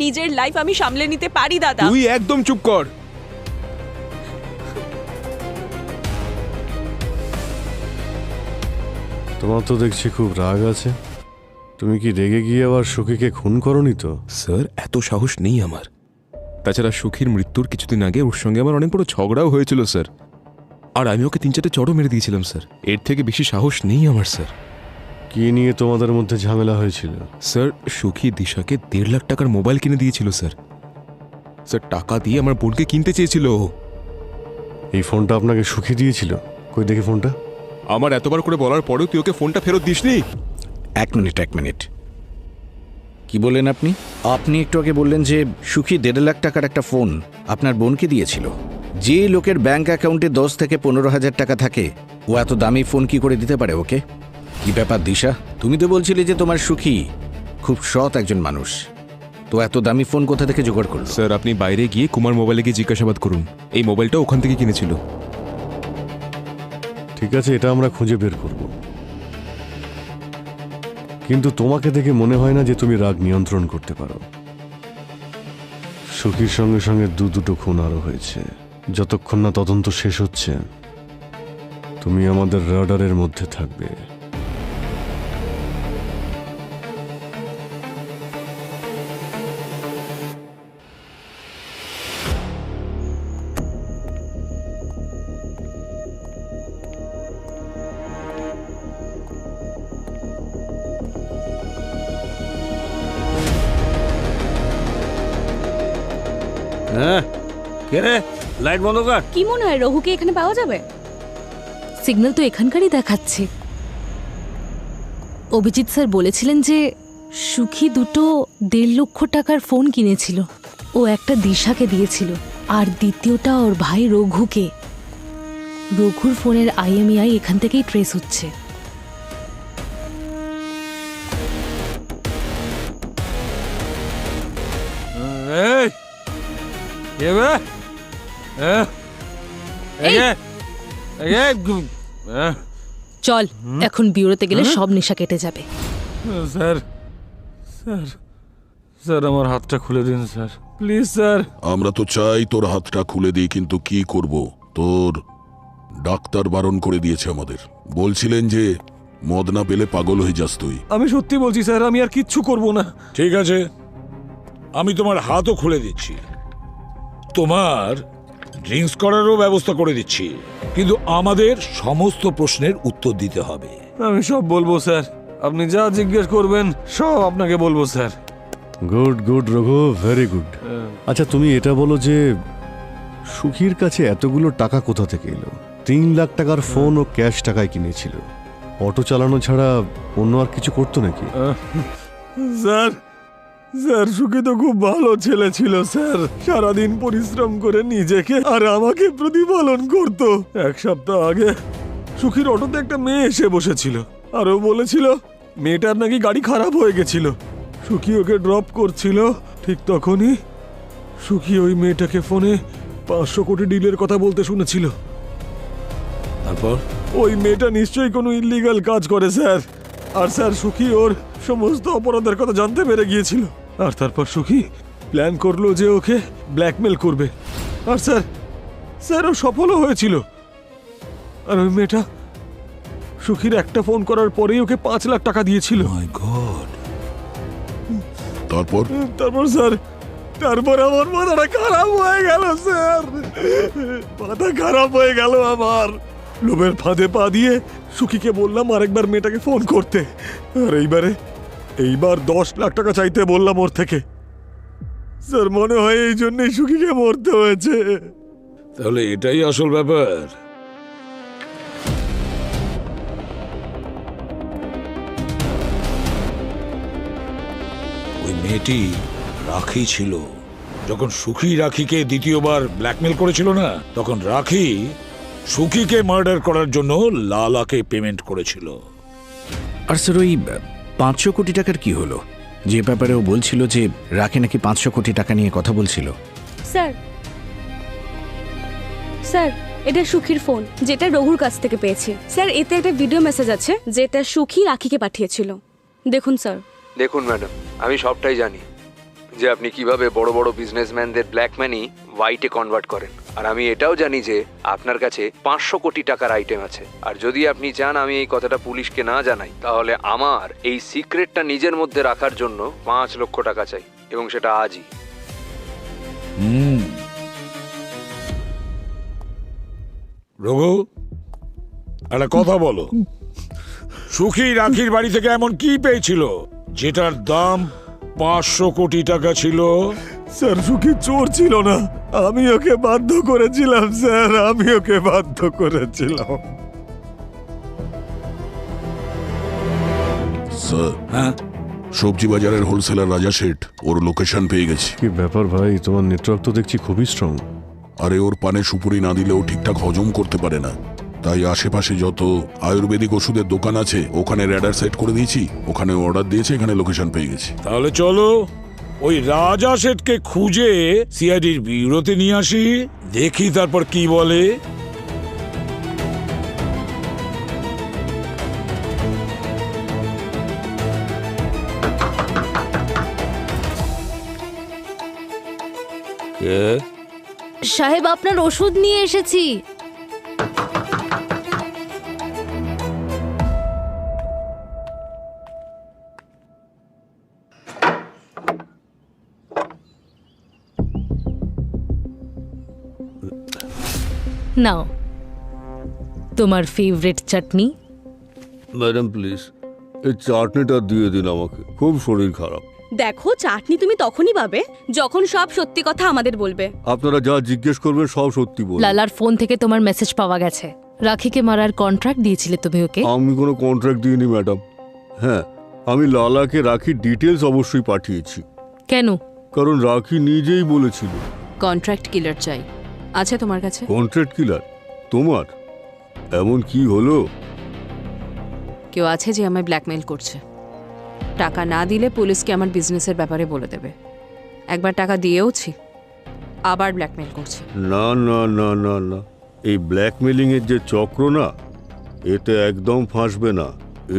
নিজের লাইফ আমি সামলে নিতে পারি দাদা। তুই একদম চুপ কর। তোমার তো দেখছি খুব রাগ আছে। তুমি কি রেগে গিয়ে আবার সুখীকে খুন করনি তো? স্যার, এত সাহস নেই আমার। তাছাড়া সুখীর মৃত্যুর কিছুদিন আগে ওর সঙ্গে আমার অনেক বড় ঝগড়াও হয়েছিল স্যার, আর আমি ওকে 3-4টে চড়ও মেরে দিয়েছিলাম স্যার। এর থেকে বেশি সাহস নেই আমার স্যার। কি নিয়ে তোমাদের মধ্যে ঝামেলা হয়েছিল? স্যার, সুখী দিশাকে 1.5 লাখ টাকার মোবাইল কিনে দিয়েছিল স্যার। স্যার, টাকা দিয়ে আমার বোনকে কিনতে চেয়েছিল ও। এই ফোনটা আপনাকে সুখী দিয়েছিল? কই দেখি ফোনটা। আমার এতবার করে বলার পরেও তুই ওকে ফোনটা ফেরত দিসনি? এক মিনিট। কি বললেন আপনি? আপনি একটু আগে বললেন যে সুখী 1.5 লাখ টাকার একটা ফোন আপনার বোনকে দিয়েছিল। যে লোকের ব্যাংক অ্যাকাউন্টে 10 থেকে 15,000 টাকা থাকে, ও এত দামি ফোন কি করে দিতে পারে ওকে? কি ব্যাপার দিশা, তুমি তো বলছিলে যে তোমার সুখী খুব সৎ একজন মানুষ, তো এত দামি ফোন কোথা থেকে জোগাড় করলো? স্যার, আপনি বাইরে গিয়ে কুমার মোবাইলে গিয়ে জিজ্ঞাসাবাদ করুন। এই মোবাইলটা ওখান থেকে কিনেছিল। ঠিক আছে, এটা আমরা খুঁজে বের করব। কিন্তু তোমাকে দেখে মনে হয় না যে তুমি রাগ নিয়ন্ত্রণ করতে পারো। সুখীর সঙ্গে সঙ্গে দুটো খুন আরো হয়েছে। যতক্ষণ না তদন্ত শেষ হচ্ছে, তুমি আমাদের রাডারের মধ্যে থাকবে। হ্যাঁ, কে রে? লাইট বন্ধ কর। কি মনে হয় রঘুকে এখানে পাওয়া যাবে? সিগন্যাল তো এখানকারই দেখাচ্ছে। অভিজিৎ স্যার বলেছিলেন যে সুখী 1.5 লক্ষ টাকার ফোন কিনেছিল। ও একটা দিশাকে দিয়েছিল, আর দ্বিতীয়টা ওর ভাই রঘুকে। রঘুর ফোনের IMEI এখান থেকেই ট্রেস হচ্ছে। কে বে? চল এখন বিউরোতে গেলে সব নেশা কেটে যাবে। স্যার স্যার স্যার আমার হাতটা খুলে দিন স্যার, প্লিজ স্যার। আমরা তো চাই তোর হাতটা খুলে দিই, কিন্তু কি করব, তোর ডাক্তার বারণ করে দিয়েছে আমাদের। বলছিলেন যে মদ না পেলে পাগল হয়ে যাস তুই। আমি সত্যি বলছি স্যার, আমি আর কিচ্ছু করব না। ঠিক আছে, আমি তোমার হাতও খুলে দিচ্ছি, তোমার ড্রিঙ্কস করারও ব্যবস্থা করে দিচ্ছি, কিন্তু আমাদের সমস্ত প্রশ্নের উত্তর দিতে হবে। আমি সব বলবো স্যার, আপনি যা জিজ্ঞেস করবেন সব আপনাকে বলবো sir. Good good Raghu, very good. আচ্ছা তুমি এটা বলো যে সুখীর কাছে এতগুলো টাকা কোথা থেকে এলো? 3 লাখ টাকার ফোন ও ক্যাশ টাকায় কিনেছিল, অটো চালানো ছাড়া অন্য আর কিছু করতো নাকি? স্যার স্যার সুখী তো খুব ভালো ছেলে ছিল স্যার, সারাদিন পরিশ্রম করে নিজেকে আর আমাকে প্রতিপালন করত। 1 সপ্তাহ আগে সুখীর অটোতে একটা মেয়ে এসে বসেছিল, আর ও বলেছিল মেয়েটার নাকি গাড়ি খারাপ হয়ে গেছিল। সুখী ওকে ড্রপ করছিল, ঠিক তখনই সুখী ওই মেয়েটাকে ফোনে 500 কোটি ডিলের কথা বলতে শুনেছিল। তারপর ওই মেয়েটা নিশ্চয়ই কোনো ইল্লিগাল কাজ করে স্যার, আর স্যার সুখী ওর সমস্ত অপরাধের কথা জানতে পেরে গিয়েছিল। আর তারপর সুখী প্ল্যান করলো যে ওকে ব্ল্যাকমেল করবে, আর স্যার স্যার ও সফলও হয়েছিল। আর ওই মেয়েটা সুখীর একটা ফোন করার পরেই ওকে 5 লাখ টাকা দিয়েছিল। মাই গড। তারপর স্যার তারপর আমার মাথাটা খারাপ হয়ে গেল স্যার, মাথা খারাপ হয়ে গেল আমার। লোভের ফাঁদে পা দিয়ে সুখীকে বললাম আরেকবার মেয়েটাকে ফোন করতে, আর এইবার 10 লাখ টাকা চাইতে বললাম ওর থেকে। স্যার মনে হয় এই জন্যই সুখীকে মরতে হয়েছে। তাহলে এটাই আসল ব্যাপার। ওই মেয়েটি রাখি ছিল। যখন সুখী রাখিকে দ্বিতীয়বার ব্ল্যাকমেল করেছিল না, তখন রাখি সুখীকে মার্ডার করার জন্য লালাকে পেমেন্ট করেছিল। আর স্যার ওই 500 কোটি টাকার কি হলো? যে ব্যাপারে ও বলছিল যে রাখি নাকি 500 কোটি টাকা নিয়ে কথা বলছিল। স্যার স্যার এটা সুখীর ফোন, যেটা রঘুর কাছ থেকে পেয়েছি। স্যার এতে একটা ভিডিও মেসেজ আছে যেটা সুখী রাখিকে পাঠিয়েছিল, দেখুন স্যার। দেখুন ম্যাডাম, আমি সবটাই জানি যে আপনি কিভাবে বড় বড় বিজনেসম্যানদের ব্ল্যাক মানি হোয়াইটে কনভার্ট করেন, আর আমি এটাও জানি যে আপনার কাছে 500 কোটি টাকার আইটেম আছে। আর যদি আপনি চান আমি এই কথাটা পুলিশকে না জানাই, তাহলে আমার এই সিক্রেটটা নিজের মধ্যে রাখার জন্য 5 লক্ষ টাকা চাই, এবং সেটা আজই। রঘু, একটা কথা বলো, সুখী রাখির বাড়ি থেকে এমন কি পেয়েছিল যেটার দাম 500 কোটি টাকা ছিল? স্যার সুখী চোর ছিল না, আমি ওকে বাধ্য করেছিলাম স্যার, আমি ওকে বাধ্য করেছিলাম। স্যার, সবজি বাজারের হোলসেলার রাজা শেঠ ওর লোকেশন পেয়ে গেছি। কি ব্যাপার ভাই, তোমার নেটওয়ার্ক তো দেখছি খুবই স্ট্রং। আরে ওর পানে সুপুরি না দিলেও ঠিকঠাক হজম করতে পারে না, তাই আশেপাশে যত আয়ুর্বেদিক ওষুধের দোকান আছে ওখানে র্যাডার সেট করে দিয়েছি, ওখানে অর্ডার দিয়েছে, এখানে লোকেশন পেয়ে গেছি। তাহলে চলো ওই রাজা শেঠকে খুঁজে সিআইডির ব্যুরোতে নিয়ে আসি, দেখি তারপর কি বলে। সাহেব আপনার ওষুধ নিয়ে এসেছি। নাও তোমার ফেভারিট চাটনি। ম্যাডাম প্লিজ এই চাটনিটা দিয়ে দিন আমাকে, খুব শরীর খারাপ। দেখো চাটনি তুমি তখনই পাবে যখন সব সত্যি কথা আমাদের বলবে। আপনারা যা জিজ্ঞেস করবেন সব সত্যি বলবেন। লালার ফোন থেকে তোমার মেসেজ পাওয়া গেছে, রাখিকে মারার কন্ট্রাক্ট দিয়েছিলে তুমি ওকে। আমি কোনো কন্ট্রাক্ট দিইনি ম্যাডাম। হ্যাঁ, আমি লালাকে রাখির ডিটেলস অবশ্যই পাঠিয়েছি। কেন? কারণ রাখি নিজেই বলেছিল কন্ট্রাক্ট কিলার চাই। আছে তোমার কাছে? কন্ট্রাক্ট কিলার? তোমার এমন কি হলো? কেউ আছে যে আমায় ব্ল্যাকমেল করছে। টাকা না দিলে পুলিশকে আমার বিজনেসের ব্যাপারে বলে দেবে। একবার টাকা দিয়েওছি, আবার ব্ল্যাকমেল করছে। না না না না না, এই ব্ল্যাকমেলিং এর যে চক্র না, এতে একদম ফাঁসবে না।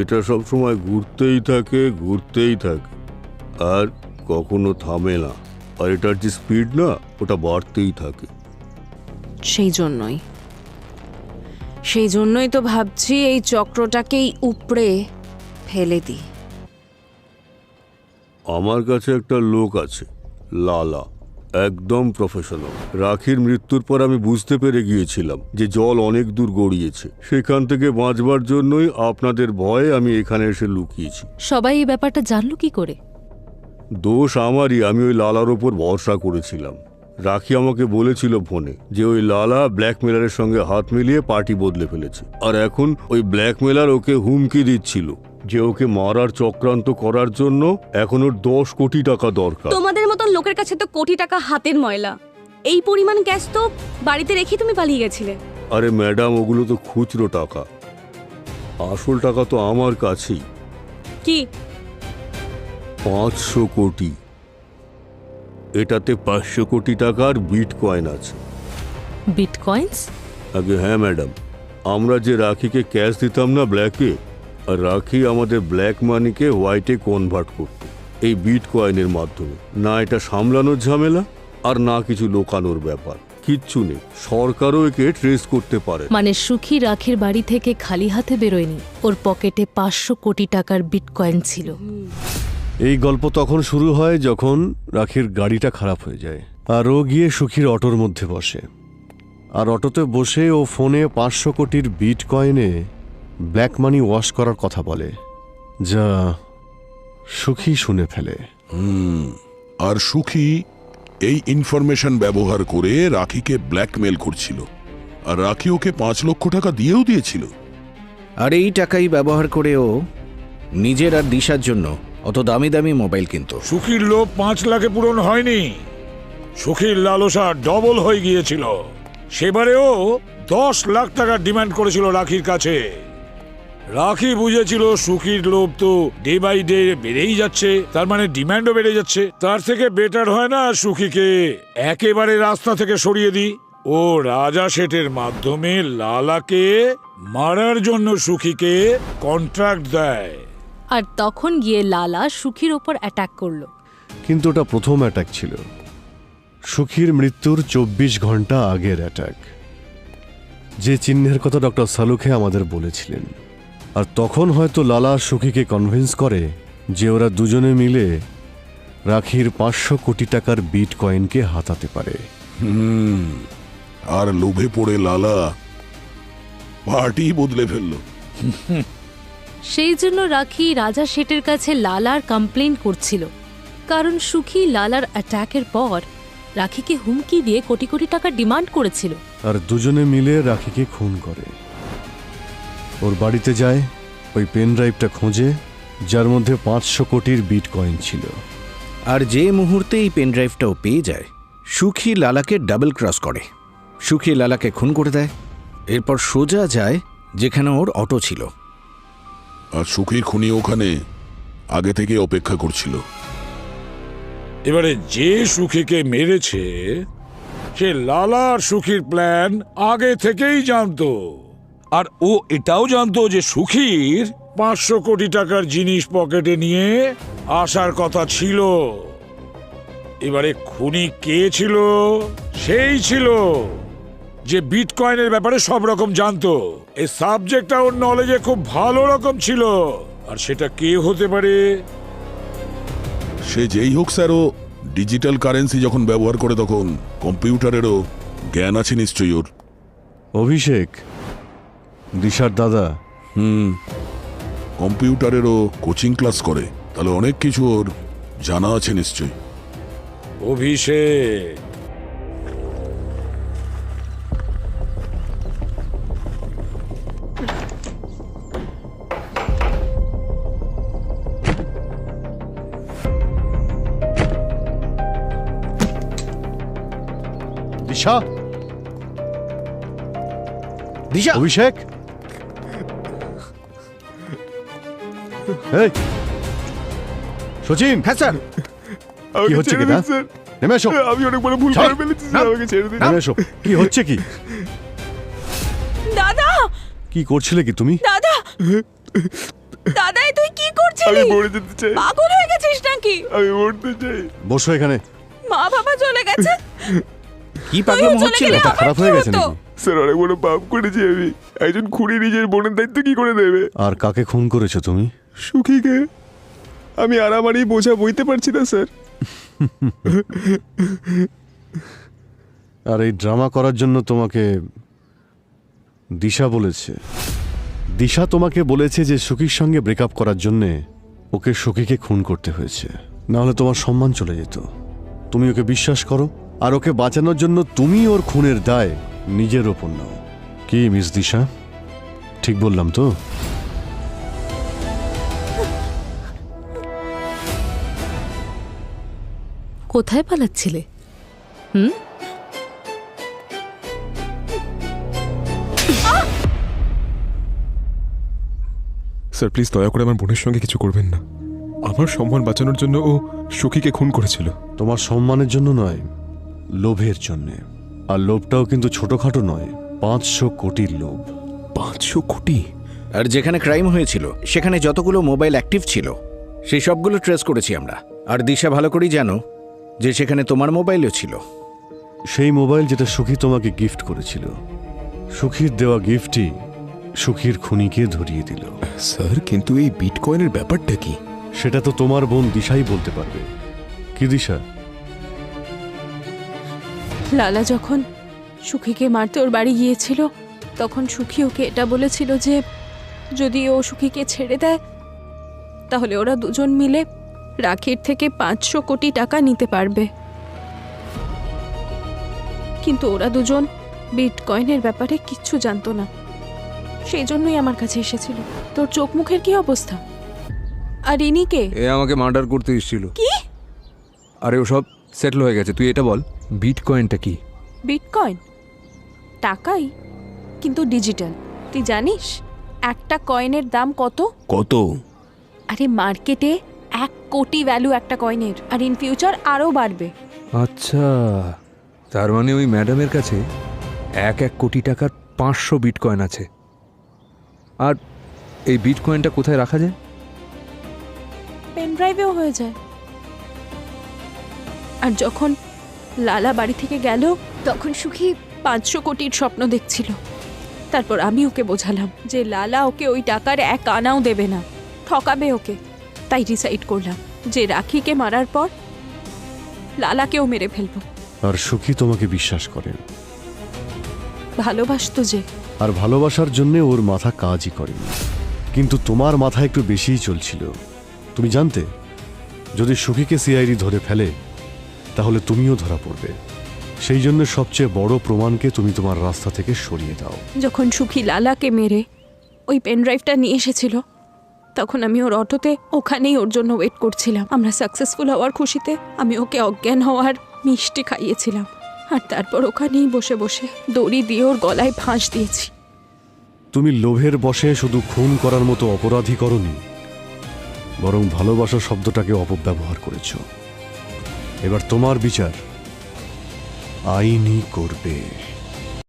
এটা সব সময় ঘুরতেই থাকে আর কখনো থামে না। আর এটার যে স্পিড না, ওটা বাড়তেই থাকে। সেই জন্যই তো ভাবছি এই চক্রটাকেই উপড়ে ফেলে দিই। আমার কাছে একটা লোক আছে, লালা, একদম প্রফেশনাল। রাখির মৃত্যুর পর আমি বুঝতে পেরে গিয়েছিলাম যে জল অনেক দূর গড়িয়েছে। সেখান থেকে বাঁচবার জন্যই আপনাদের ভয়ে আমি এখানে এসে লুকিয়েছি। সবাই এই ব্যাপারটা জানলো কি করে? দোষ আমারই, আমি ওই লালার ওপর ভরসা করেছিলাম। রাখি আমাকে বলেছিল ফোনে যে ওই লালা ব্ল্যাকমেলারের সঙ্গে হাত মিলিয়ে পার্টি বদলে ফেলেছে, আর এখন ওই ব্ল্যাকমেলার ওকে হুমকি দিচ্ছিল যে ওকে মারার চক্রান্ত করার জন্য এখন ওর 10 কোটি টাকা দরকার। তোমাদের মতন লোকের কাছে তো কোটি টাকা হাতের ময়লা। এই পরিমাণ গ্যাস তো বাড়িতে রেখে তুমি পালিয়ে গেছিলে। আরে ম্যাডাম, ওগুলো তো খুচরো টাকা, আসল টাকা তো আমার কাছেই। কি? 500 কোটি। এটাতে 500 কোটি টাকার বিটকয়েন আছে। বিটকয়েন্স? আগে হ্যাঁ ম্যাডাম, আমরা যে রাখিকে ক্যাশ দিতাম না ব্ল্যাকে, আর রাখি আমাদের ব্ল্যাক মানিকে হোয়াইটে কনভার্ট করত এই বিটকয়েনের মাধ্যমে। না এটা সামলানোর ঝামেলা, আর না কিছু লোকানোর ব্যাপার, কিচ্ছু নেই। সরকারও একে ট্রেস করতে পারে। মানে সুখী রাখির বাড়ি থেকে খালি হাতে বেরোয়নি, ওর পকেটে 500 কোটি টাকার বিটকয়েন ছিল। এই গল্প তখন শুরু হয় যখন রাখির গাড়িটা খারাপ হয়ে যায়, আর ও গিয়ে সুখীর অটোর মধ্যে বসে। আর অটোতে বসে ও ফোনে 500 কোটির বিটকয়েনে ব্ল্যাক মানি ওয়াশ করার কথা বলে, যা সুখী শুনে ফেলে। আর সুখী এই ইনফরমেশন ব্যবহার করে রাখিকে ব্ল্যাকমেল করছিল, আর রাখি ওকে 5 লক্ষ টাকা দিয়েও দিয়েছিল। আর এই টাকাই ব্যবহার করে ও নিজের আর দিশার জন্য অত দামি দামি মোবাইল কিনতো। সুখীর লোভ 5 লাখে পূরণ হয়নি, সুখীর লালসা ডবল হয়ে গিয়েছিল। সেবারেও 10 লাখ টাকা ডিমান্ড করেছিল রাখির কাছে। রাখি বুঝেছিল সুখীর লোভ তো ডে বাই ডে বেড়েই যাচ্ছে, তার মানে ডিমান্ডও বেড়ে যাচ্ছে। তার থেকে বেটার হয় না সুখীকে একেবারে রাস্তা থেকে সরিয়ে দিই। ও রাজা শেঠের মাধ্যমে লালাকে মারার জন্য সুখীকে কন্ট্রাক্ট দেয়। আর তখন গিয়ে লালা সুখীর ওপর অ্যাটাক করলো। কিন্তু ওটা প্রথম অ্যাটাক ছিল, সুখীর মৃত্যুর 24 ঘন্টা আগের অ্যাটাক, যে চিহ্নের কথা ডক্টর সালুখে আমাদের বলেছিলেন। আর তখন হয়তো লালা সুখীকে কনভিন্স করে যে ওরা দুজনে মিলে রাখির 500 কোটি টাকার বিটকয়েনকে হাতাতে পারে। আর লোভে পড়ে লালা পার্টি বদলে ফেললো। সেই জন্য রাখি রাজা শেঠের কাছে লালার কমপ্লেন করছিল, কারণ সুখী লালার অ্যাটাকের পর রাখিকে হুমকি দিয়ে কোটি কোটি টাকা ডিমান্ড করেছিল। আর দুজনে মিলে রাখিকে খুন করে। ওর বাড়িতে যায়, ওই পেন ড্রাইভটা খোঁজে যার মধ্যে 500 কোটির বিটকয়েন ছিল। আর যে মুহূর্তে এই পেন ড্রাইভটাও পেয়ে যায়, সুখী লালাকে ডাবল ক্রস করে। সুখী লালাকে খুন করে দেয়, এরপর সোজা যায় যেখানে ওর অটো ছিল। আর সুখীর খুনি ওখানে আগে থেকে অপেক্ষা করছিল। এবারে যে সুখীকে মেরেছে সে লালার সুখীর প্ল্যান আগে থেকেই জানতো, আর ও এটাও জানতো যে সুখীর 500 কোটি টাকার জিনিস পকেটে নিয়ে আসার কথা ছিল। এবারে খুনি কে ছিল? সেই ছিল যে বিটকয়েনের ব্যাপারে সব রকম জানতো। এই সাবজেক্টটা ওর নলেজে খুব ভালো রকম ছিল। আর সেটা কে হতে পারে? সে যেই হোক স্যার, ও ডিজিটাল কারেন্সি যখন ব্যবহার করে তখন কম্পিউটারেরও জ্ঞান আছে নিশ্চয়ই ওর। অভিষেক, দিশার দাদা। কম্পিউটারেরও কোচিং ক্লাস করে, তাহলে অনেক কিছু ওর জানা আছে নিশ্চয়ই। অভিষেক দিশা, দিশা, অভিষেক, এই সচিন। হ্যাঁ স্যার। কি হচ্ছে কি না? নেমে এসো। আমি অনেক বড় ভুল করে ফেলেছি স্যার, আমাকে ছেড়ে দিন। নেমে এসো। কি হচ্ছে কি? দাদা কি করছিলে কি তুমি? দাদা দাদা এ তুই কি করছিস? আমি মরে যেতে চাই। পাগল হয়ে গেছিস নাকি? আমি মরতে চাই। বসো এখানে। মা বাবা চলে গেছে। কি পাগলামো হচ্ছিল? এটা খারাপ হয়ে গেছে নাকি? স্যার অনেক বড় পাপ করেছি আমি। একজন খুনি নিজের বোনের দায়িত্ব কি করে দেবে? আর কাকে খুন করেছো তুমি? সুখীকে। আমি আর আমার এই বোঝা বইতে পারছি না স্যার। আর এই ড্রামা করার জন্য তোমাকে দিশা বলেছে। দিশা তোমাকে বলেছে যে সুখীর সঙ্গে ব্রেকআপ করার জন্যে ওকে সুখীকে খুন করতে হয়েছে, নাহলে তোমার সম্মান চলে যেত। তুমি ওকে বিশ্বাস করো, আর ওকে বাঁচানোর জন্য তুমি ওর খুনের দায় নিজের ওপর নাও। কি মিস দিশা, ঠিক বললাম তো? কোথায় পালাচ্ছিলে? হুম? স্যার প্লিজ দয়া করে আমার বোনের সঙ্গে কিছু করবেন না। আমার সম্মান বাঁচানোর জন্য ও সুখীকে খুন করেছিল। তোমার সম্মানের জন্য নয়, লোভের জন্যে। আর লোভটাও কিন্তু ছোটখাটো নয়, 500 কোটির লোভ। 500 কোটি? আর যেখানে ক্রাইম হয়েছিল সেখানে যতগুলো মোবাইল অ্যাক্টিভ ছিল সেই সবগুলো ট্রেস করেছি আমরা। আর দিশা ভালো করেই জানো যে সেখানে তোমার মোবাইলও ছিল। সেই মোবাইল যেটা সুখী তোমাকে গিফট করেছিল, সুখীর দেওয়া গিফটই সুখীর খুনিকে ধরিয়ে দিল। স্যার কিন্তু এই বিটকয়েনের ব্যাপারটা কি? সেটা তো তোমার বোন দিশাই বলতে পারবে। কি দিশা? লালা যখন সুখীকে মারতে ওর বাড়ি গিয়েছিল তখন সুখী ওকে এটা বলেছিল যে যদি ও সুখীকে ছেড়ে দেয় তাহলে ওরা দুজন মিলে রাখির থেকে 500 কোটি টাকা নিতে পারবে। কিন্তু ওরা দুজন বিটকয়েনের ব্যাপারে কিচ্ছু জানতো না, সেই জন্যই আমার কাছে এসেছিল। তোর চোখ মুখের কি অবস্থা? আর ইনি কে? এ আমাকে মার্ডার করতে এসেছিল। কি? আরে ও সব সেটেল হয়ে গেছে, তুই এটা বল বিটকয়েনটা কি? বিটকয়েন টাকাই, কিন্তু ডিজিটাল। তুই জানিস একটা কয়েনের দাম কত? কত? আরে মার্কেটে 1 কোটি ভ্যালু একটা কয়েনের, আর ইন ফিউচার আরও বাড়বে। আচ্ছা, তার মানে ওই ম্যাডামের কাছে 1 কোটি টাকার 500 বিটকয়েন আছে। আর এই বিটকয়েনটা কোথায় রাখা যায়? পেন ড্রাইভেও হয়ে যায়। আর যখন লালা বাড়ি থেকে গেল তখন সুখী 500 কোটির স্বপ্ন দেখছিল। তারপর আমি ওকে বোঝালাম যে লালা ওকে ওই টাকার 1 আনাও দেবে না, ঠকাবে ওকে। তাই ডিসাইড করলাম যে রাখিকে মারার পর লালাকেও মেরে ফেলবো। আর সুখী তোমাকে বিশ্বাস করে, ভালোবাসতো যে। আর ভালোবাসার জন্যে ওর মাথা কাজই করেনি। কিন্তু তোমার মাথা একটু বেশিই চলছিল। তুমি জানতে যদি সুখীকে সিআইডি ধরে ফেলে তাহলে তুমিও ধরা পড়বে। সেই জন্য সবচেয়ে বড় প্রমাণকে তুমি তোমার রাস্তা থেকে সরিয়ে দাও। যখন সুখী লালাকে মেরে ওই পেন ড্রাইভটা নিয়ে এসেছিল তখন আমি ওর অটোতে ওখানেই ওর জন্য ওয়েট করছিলাম। আমরা সাকসেসফুল হওয়ার খুশিতে আমি ওকে অজ্ঞান হওয়ার মিষ্টি খাইয়েছিলাম, আর তারপর ওখানেই বসে বসে দড়ি দিয়ে ওর গলায় ফাঁস দিয়েছি। তুমি লোভের বশে শুধু খুন করার মতো অপরাধী করনি, বরং ভালোবাসা শব্দটাকে অপব্যবহার করেছ। এবার তোমার বিচার আইনই করবে।